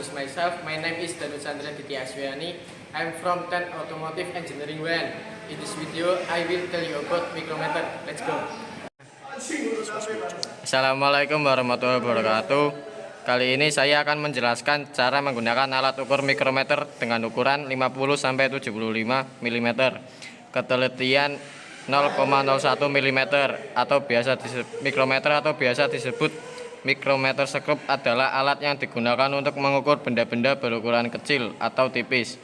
introduce myself. My name is Danu Chandra Diti Aswiani. I'm from 10 Automotive Engineering WN. In this video, I will tell you about micrometer. Let's go. Assalamualaikum warahmatullahi wabarakatuh. Kali ini saya akan menjelaskan cara menggunakan alat ukur mikrometer dengan ukuran 50-75 mm, ketelitian 0,01 mm atau biasa mikrometer atau biasa disebut mikrometer skrup adalah alat yang digunakan untuk mengukur benda-benda berukuran kecil atau tipis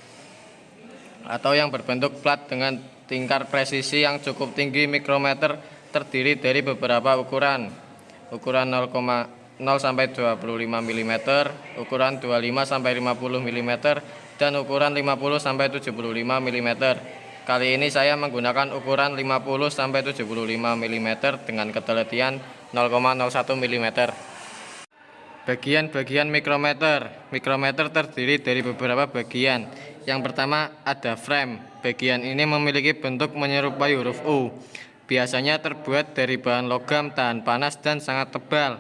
atau yang berbentuk plat dengan tingkat presisi yang cukup tinggi. Mikrometer terdiri dari beberapa ukuran 0 sampai 25 mm, ukuran 25 sampai 50 mm, dan ukuran 50 sampai 75 mm. Kali ini saya menggunakan ukuran 50 sampai 75 mm dengan ketelitian 0,01 mm. Bagian-bagian mikrometer. Mikrometer terdiri dari beberapa bagian. Yang pertama ada frame. Bagian ini memiliki bentuk menyerupai huruf U. Biasanya terbuat dari bahan logam tahan panas dan sangat tebal.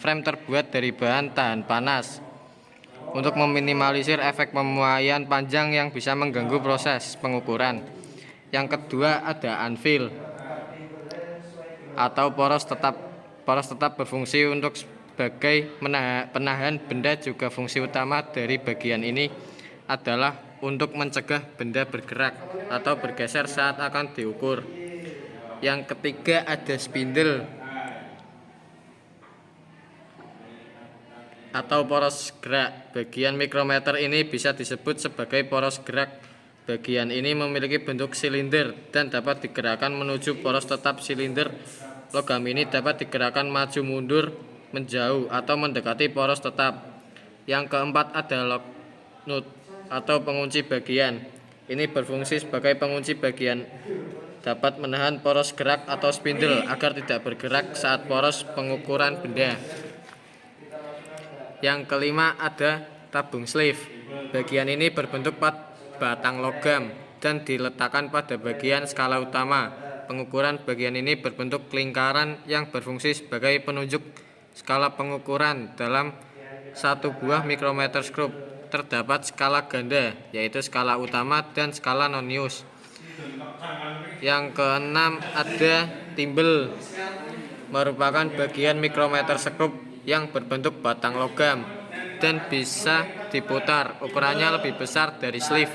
Frame terbuat dari bahan tahan panas untuk meminimalisir efek pemuaian panjang yang bisa mengganggu proses pengukuran. Yang kedua ada anvil atau poros tetap. Poros tetap berfungsi untuk sebagai penahan benda. Juga fungsi utama dari bagian ini adalah untuk mencegah benda bergerak atau bergeser saat akan diukur. Yang ketiga ada spindle atau poros gerak. Bagian mikrometer ini bisa disebut sebagai poros gerak. Bagian ini memiliki bentuk silinder dan dapat digerakkan menuju poros tetap. Silinder logam ini dapat digerakkan maju mundur, menjauh, atau mendekati poros tetap. Yang keempat ada lock nut atau pengunci bagian. Ini berfungsi sebagai pengunci bagian, dapat menahan poros gerak atau spindle agar tidak bergerak saat poros pengukuran benda. Yang kelima ada tabung sleeve. Bagian ini berbentuk batang logam dan diletakkan pada bagian skala utama pengukuran. Bagian ini berbentuk lingkaran yang berfungsi sebagai penunjuk skala pengukuran. Dalam satu buah mikrometer skrup terdapat skala ganda, yaitu skala utama dan skala nonius. Yang keenam ada timbel, merupakan bagian mikrometer skrup yang berbentuk batang logam dan bisa diputar. Ukurannya lebih besar dari sleeve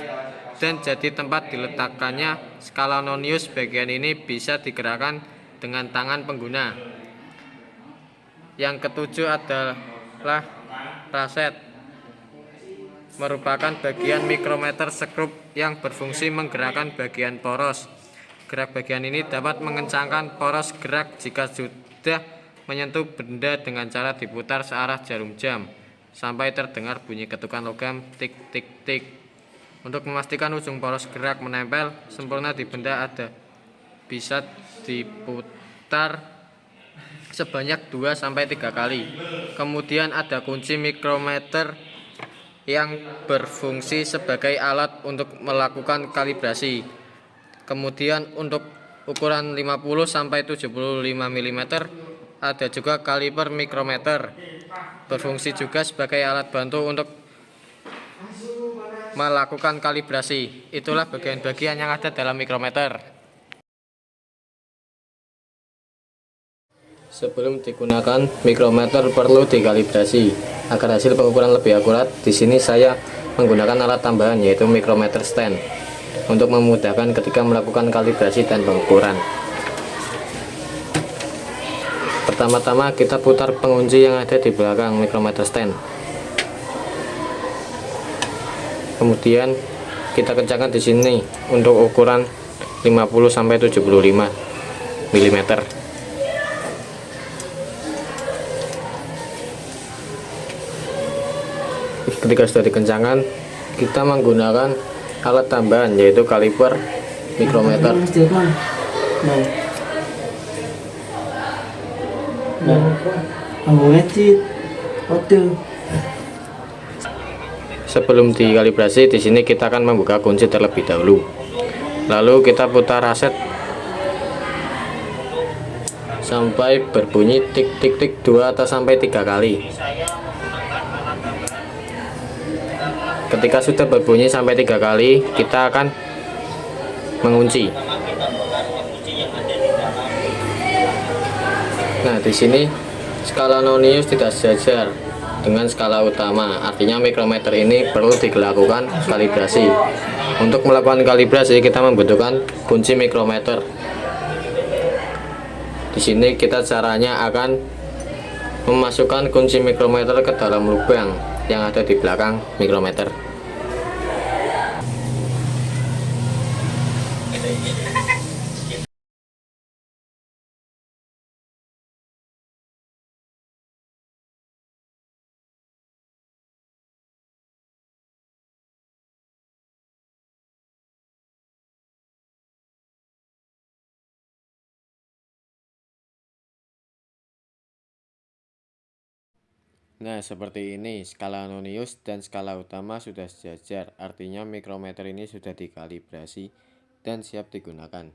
dan jadi tempat diletakkannya skala nonius. Bagian ini bisa digerakkan dengan tangan pengguna. Yang ketujuh adalah raset, merupakan bagian mikrometer skrup yang berfungsi menggerakkan bagian poros. Gerak bagian ini dapat mengencangkan poros gerak jika sudah menyentuh benda dengan cara diputar searah jarum jam sampai terdengar bunyi ketukan logam tik tik tik. Untuk memastikan ujung poros gerak menempel sempurna di benda bisa diputar sebanyak 2 sampai 3 kali. Kemudian ada kunci mikrometer yang berfungsi sebagai alat untuk melakukan kalibrasi. Kemudian untuk ukuran 50 sampai 75 mm ada juga kaliper mikrometer. Berfungsi juga sebagai alat bantu untuk melakukan kalibrasi. Itulah bagian-bagian yang ada dalam mikrometer. Sebelum digunakan, mikrometer perlu dikalibrasi agar hasil pengukuran lebih akurat. Di sini saya menggunakan alat tambahan, yaitu mikrometer stand, untuk memudahkan ketika melakukan kalibrasi dan pengukuran. Pertama-tama kita putar pengunci yang ada di belakang mikrometer stand. Kemudian kita kencangkan di sini untuk ukuran 50 sampai 75 mm. Ketika sudah dikencangkan, kita menggunakan alat tambahan, yaitu kaliper mikrometer. Sebelum dikalibrasi, di sini kita akan membuka kunci terlebih dahulu. Lalu kita putar raset sampai berbunyi tik tik tik 2 atau sampai 3 kali. Ketika sudah berbunyi sampai 3 kali, kita akan mengunci. Nah, di sini skala nonius tidak sejajar dengan skala utama, artinya mikrometer ini perlu dilakukan kalibrasi. Untuk melakukan kalibrasi kita membutuhkan kunci mikrometer. Di sini kita caranya akan memasukkan kunci mikrometer ke dalam lubang yang ada di belakang mikrometer. Nah, seperti ini skala nonius dan skala utama sudah sejajar, artinya mikrometer ini sudah dikalibrasi dan siap digunakan.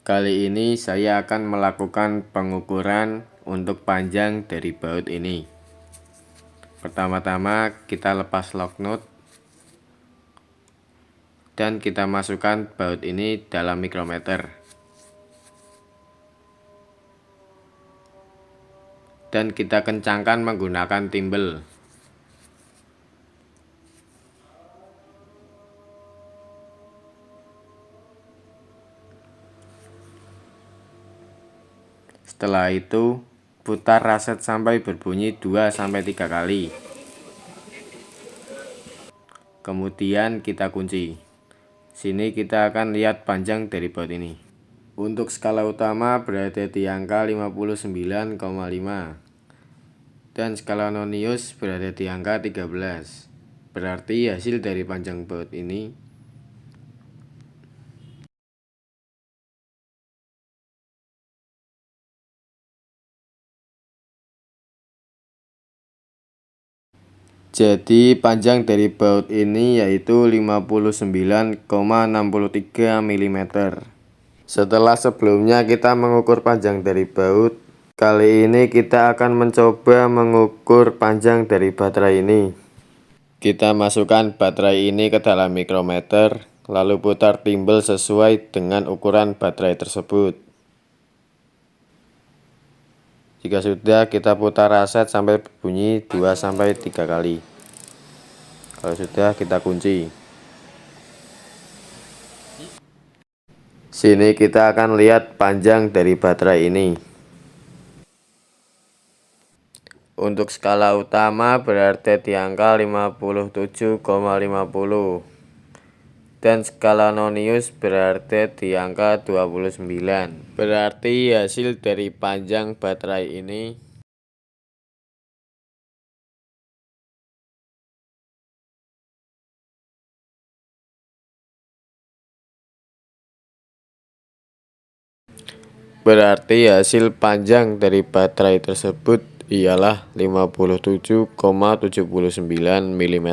Kali ini saya akan melakukan pengukuran untuk panjang dari baut ini. Pertama-tama kita lepas lock nut dan kita masukkan baut ini dalam mikrometer. Dan kita kencangkan menggunakan timbel. Setelah itu putar raset sampai berbunyi 2-3 kali. Kemudian kita kunci. Sini kita akan lihat panjang dari baut ini. Untuk skala utama berada di angka 59,5 dan skala nonius berada di angka 13. Berarti hasil dari panjang baut ini jadi panjang dari baut ini yaitu 59,63 mm. Setelah sebelumnya kita mengukur panjang dari baut, kali ini kita akan mencoba mengukur panjang dari baterai ini. Kita masukkan baterai ini ke dalam mikrometer, lalu putar timbel sesuai dengan ukuran baterai tersebut. Jika sudah, kita putar raset sampai berbunyi 2-3 kali. Kalau sudah, kita kunci. Sini kita akan lihat panjang dari baterai ini. Untuk skala utama berada di angka 57,50 dan skala nonius berada di angka 29. Berarti hasil dari panjang baterai ini berarti hasil panjang dari baterai tersebut ialah 57,79 mm.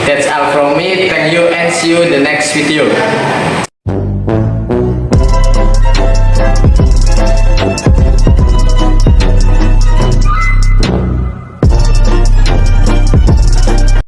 That's all from me. Thank you and see you the next video.